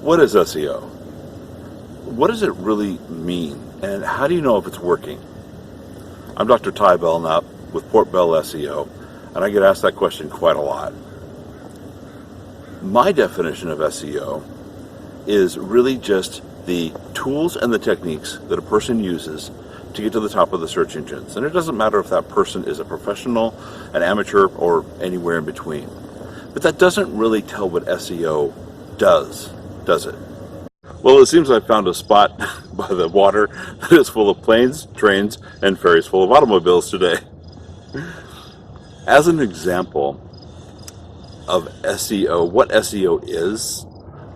What is SEO? What does it really mean? And how do you know if it's working? I'm Dr. Ty Belknap with Port Bell SEO, and I get asked that question quite a lot. My definition of SEO is really just the tools and the techniques that a person uses to get to the top of the search engines. And it doesn't matter if that person is a professional, an amateur, or anywhere in between. But that doesn't really tell what SEO does it? Well, it seems I found a spot by the water that is full of planes, trains, and ferries full of automobiles today. As an example of SEO, what SEO is,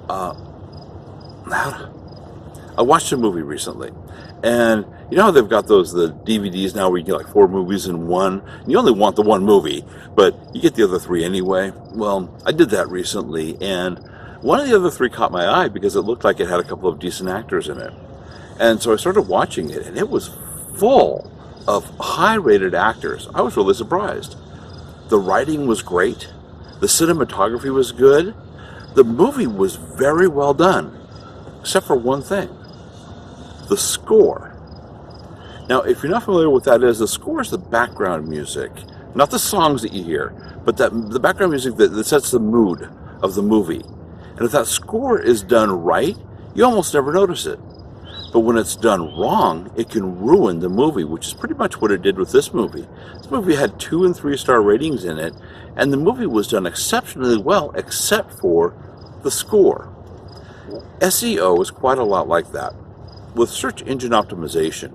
I watched a movie recently, and you know how they've got the DVDs now where you get like 4 movies in one, and you only want the one movie, but you get the other 3 anyway? Well, I did that recently, and one of the other 3 caught my eye because it looked like it had a couple of decent actors in it. And so I started watching it, and it was full of high-rated actors. I was really surprised. The writing was great. The cinematography was good. The movie was very well done, except for one thing: the score. Now, if you're not familiar with what that is, the score is the background music, not the songs that you hear, but the background music that sets the mood of the movie. And if that score is done right, you almost never notice it. But when it's done wrong, it can ruin the movie, which is pretty much what it did with this movie. This movie had 2- and 3-star ratings in it, and the movie was done exceptionally well, except for the score. SEO is quite a lot like that. With search engine optimization,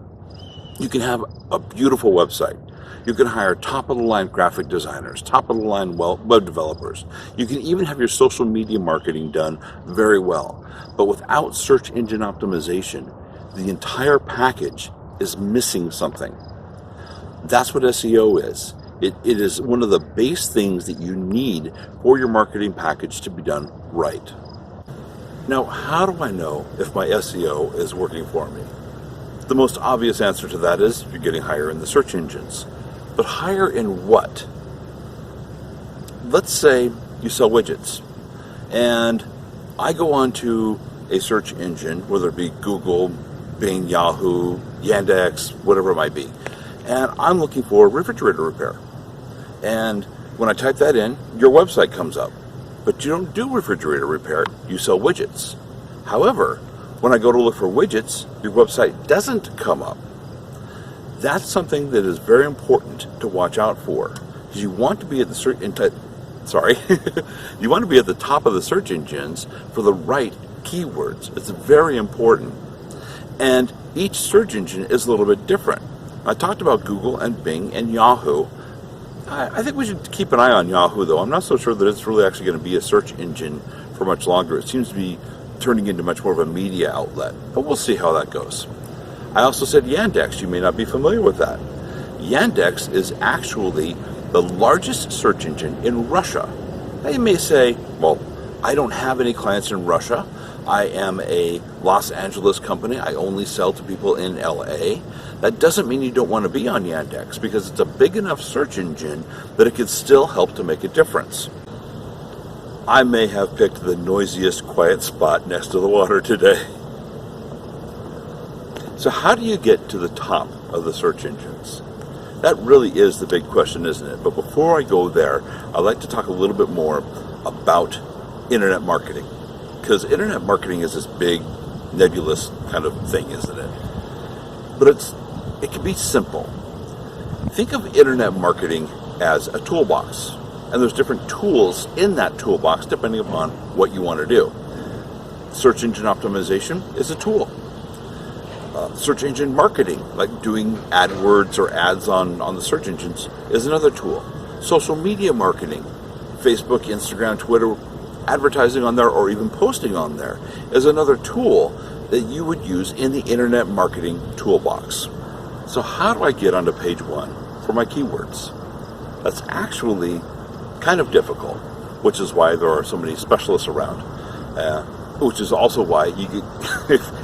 you can have a beautiful website. You can hire top-of-the-line graphic designers, top-of-the-line web developers. You can even have your social media marketing done very well. But without search engine optimization, the entire package is missing something. That's what SEO is. It is one of the base things that you need for your marketing package to be done right. Now, how do I know if my SEO is working for me? The most obvious answer to that is you're getting higher in the search engines. But higher in what? Let's say you sell widgets, and I go onto a search engine, whether it be Google, Bing, Yahoo, Yandex, whatever it might be, and I'm looking for refrigerator repair. And when I type that in, your website comes up. But you don't do refrigerator repair, you sell widgets. However, when I go to look for widgets, your website doesn't come up. That's something that is very important to watch out for, because you want to be at the you want to be at the top of the search engines for the right keywords. It's very important. And each search engine is a little bit different. I talked about Google and Bing and Yahoo. I think we should keep an eye on Yahoo, though. I'm not so sure that it's really actually going to be a search engine for much longer. It seems to be turning into much more of a media outlet, but we'll see how that goes. I also said Yandex. You may not be familiar with that. Yandex is actually the largest search engine in Russia. Now you may say, well, I don't have any clients in Russia. I am a Los Angeles company. I only sell to people in LA. That doesn't mean you don't want to be on Yandex, because it's a big enough search engine that it could still help to make a difference. I may have picked the noisiest quiet spot next to the water today. So how do you get to the top of the search engines? That really is the big question, isn't it? But before I go there, I'd like to talk a little bit more about internet marketing. Because internet marketing is this big, nebulous kind of thing, isn't it? But it can be simple. Think of internet marketing as a toolbox. And there's different tools in that toolbox depending upon what you want to do. Search engine optimization is a tool. Search engine marketing, like doing AdWords or ads on the search engines, is another tool. Social media marketing, Facebook, Instagram, Twitter, advertising on there, or even posting on there, is another tool that you would use in the internet marketing toolbox. So how do I get onto page 1 for my keywords? That's actually kind of difficult, which is why there are so many specialists around. Which is also why you get,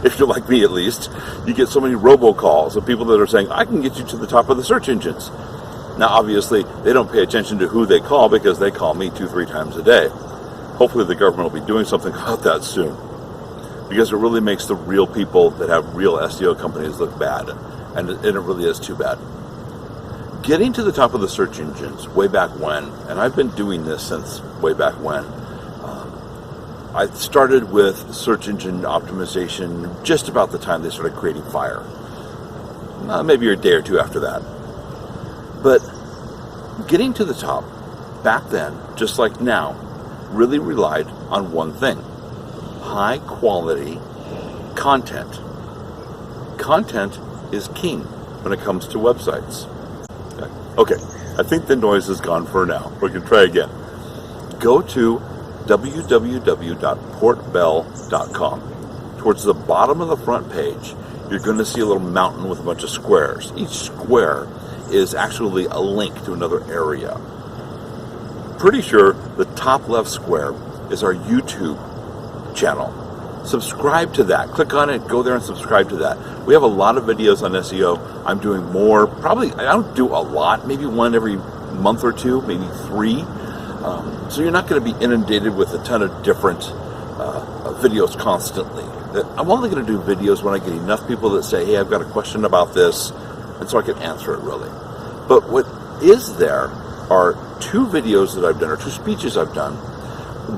if you're like me at least, you get so many robocalls of people that are saying, I can get you to the top of the search engines. Now, obviously, they don't pay attention to who they call, because they call me 2-3 times a day. Hopefully the government will be doing something about that soon. because it really makes the real people that have real SEO companies look bad, and it really is too bad. Getting to the top of the search engines way back when, and I've been doing this since way back when, I started with search engine optimization just about the time they started creating Fire. Maybe a day or two after that. But getting to the top back then, just like now, really relied on one thing: high quality content. Content is king when it comes to websites. Okay, I think the noise is gone for now. We can try again. Go to www.portbell.com. Towards the bottom of the front page, you're going to see a little mountain with a bunch of squares. Each square is actually a link to another area. Pretty sure the top left square is our YouTube channel. Subscribe to that. Click on it, go there and subscribe to that. We have a lot of videos on SEO. I'm doing more. Probably, I don't do a lot, maybe one every month or two, maybe 3. So you're not going to be inundated with a ton of different videos constantly. I'm only going to do videos when I get enough people that say, hey, I've got a question about this, and so I can answer it really. But what is there are 2 videos that I've done, or 2 speeches I've done.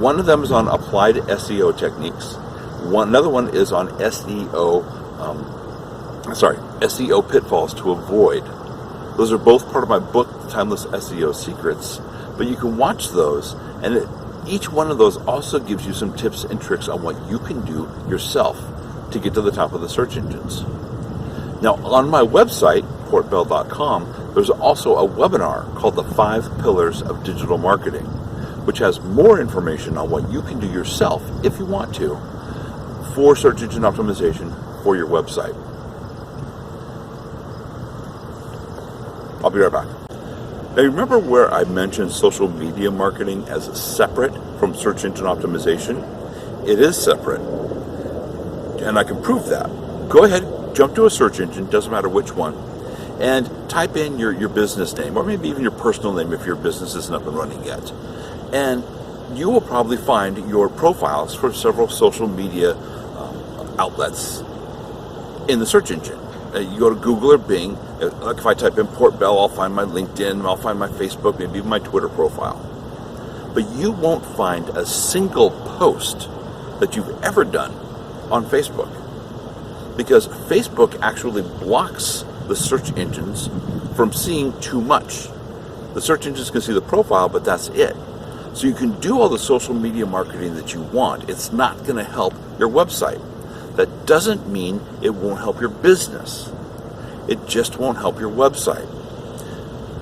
One of them is on applied SEO techniques. Another one is on SEO pitfalls to avoid. Those are both part of my book, Timeless SEO Secrets. But you can watch those, and each one of those also gives you some tips and tricks on what you can do yourself to get to the top of the search engines. Now, on my website, portbell.com, there's also a webinar called The 5 Pillars of Digital Marketing, which has more information on what you can do yourself, if you want to, for search engine optimization for your website. I'll be right back. Now, remember where I mentioned social media marketing as separate from search engine optimization? It is separate, and I can prove that. Go ahead, jump to a search engine, doesn't matter which one, and type in your business name, or maybe even your personal name if your business isn't up and running yet. And you will probably find your profiles for several social media outlets in the search engine. You go to Google or Bing. Like if I type in Port Bell, I'll find my LinkedIn, I'll find my Facebook, maybe even my Twitter profile. But you won't find a single post that you've ever done on Facebook, because Facebook actually blocks the search engines from seeing too much. The search engines can see the profile, but that's it. So you can do all the social media marketing that you want. It's not going to help your website. That doesn't mean it won't help your business. It just won't help your website.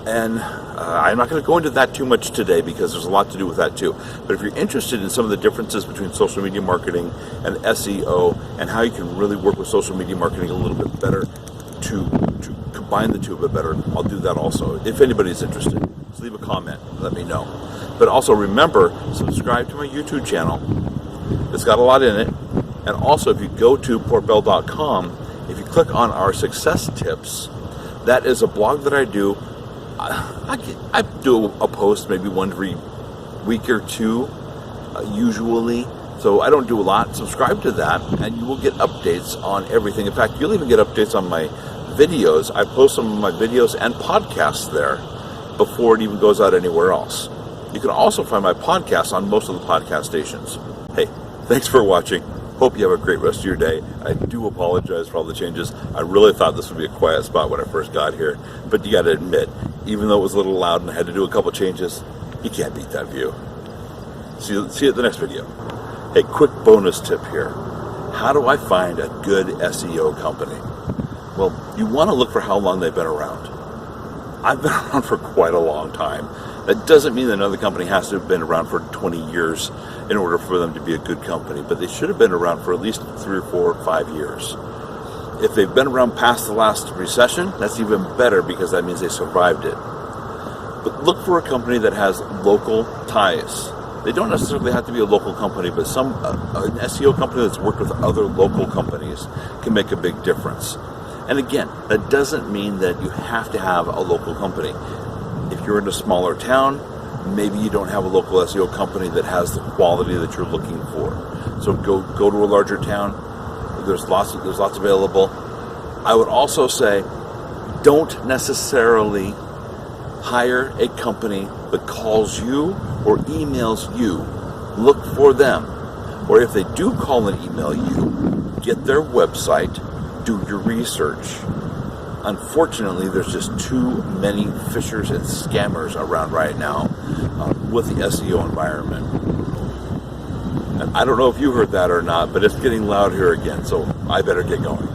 And I'm not going to go into that too much today because there's a lot to do with that too. But if you're interested in some of the differences between social media marketing and SEO, and how you can really work with social media marketing a little bit better to combine the two a bit better, I'll do that also. If anybody's interested, just leave a comment, let me know. But also remember, subscribe to my YouTube channel. It's got a lot in it. And also, if you go to portbell.com, if you click on our success tips, that is a blog that I do. I do a post maybe one every week or two, usually. So I don't do a lot. Subscribe to that, and you will get updates on everything. In fact, you'll even get updates on my videos. I post some of my videos and podcasts there before it even goes out anywhere else. You can also find my podcast on most of the podcast stations. Hey, thanks for watching. Hope you have a great rest of your day. I do apologize for all the changes. I really thought this would be a quiet spot when I first got here. But you got to admit, even though it was a little loud and I had to do a couple changes, you can't beat that view. See you at the next video. Hey, quick bonus tip here. How do I find a good SEO company? Well, you want to look for how long they've been around. I've been around for quite a long time. That doesn't mean that another company has to have been around for 20 years in order for them to be a good company, but they should have been around for at least 3 or 4 or 5 years. If they've been around past the last recession, that's even better because that means they survived it. But look for a company that has local ties. They don't necessarily have to be a local company, but an SEO company that's worked with other local companies can make a big difference. And again, that doesn't mean that you have to have a local company. If you're in a smaller town, maybe you don't have a local SEO company that has the quality that you're looking for. So go to a larger town. There's lots available. I would also say, don't necessarily hire a company that calls you or emails you. Look for them. Or if they do call and email you, get their website, do your research. Unfortunately, there's just too many fishers and scammers around right now with the SEO environment. And I don't know if you heard that or not, but it's getting loud here again, so I better get going.